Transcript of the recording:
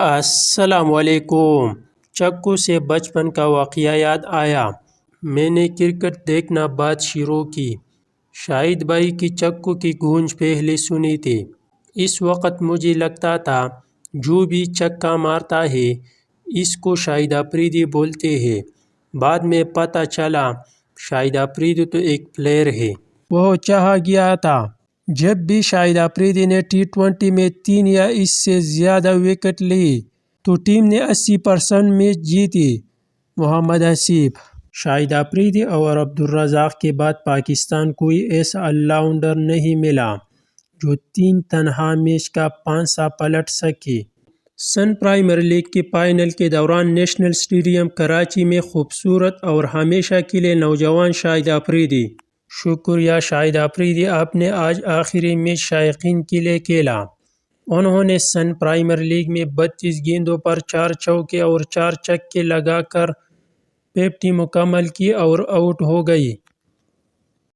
السلام علیکم۔ چکو سے بچپن کا واقعہ یاد آیا۔ میں نے کرکٹ دیکھنا بات شروع کی۔ شاہد بھائی کی چکو کی گونج پہلے سنی تھی۔ اس وقت مجھے لگتا تھا جو بھی چکا مارتا ہے اس کو شاہد افریدی بولتے ہیں۔ بعد میں پتہ چلا شاہد افریدی تو ایک پلیئر ہے۔ وہ چاہا گیا تھا۔ جب بھی شاہد افریدی نے T20 میں 3 یا اس سے زیادہ وکٹ لی تو ٹیم نے 80% میچ جیتی۔ محمد حسیب، شاہد افریدی اور عبدالرزاق کے بعد پاکستان کوئی ایسا آل راؤنڈر نہیں ملا جو 3 تنہا میچ کا پانسا پلٹ سکے۔ سن پریمیئر لیگ کے فائنل کے دوران نیشنل اسٹیڈیم کراچی میں خوبصورت اور ہمیشہ کے لیے نوجوان شاہد افریدی۔ شکریہ شاہد افریدی، آپ نے آج آخری میچ شائقین کے لیے کھیلا۔ انہوں نے سن پریمیئر لیگ میں 32 گیندوں پر 4 چوکے اور 4 چھکے لگا کر 50 مکمل کی اور آؤٹ ہو گئی۔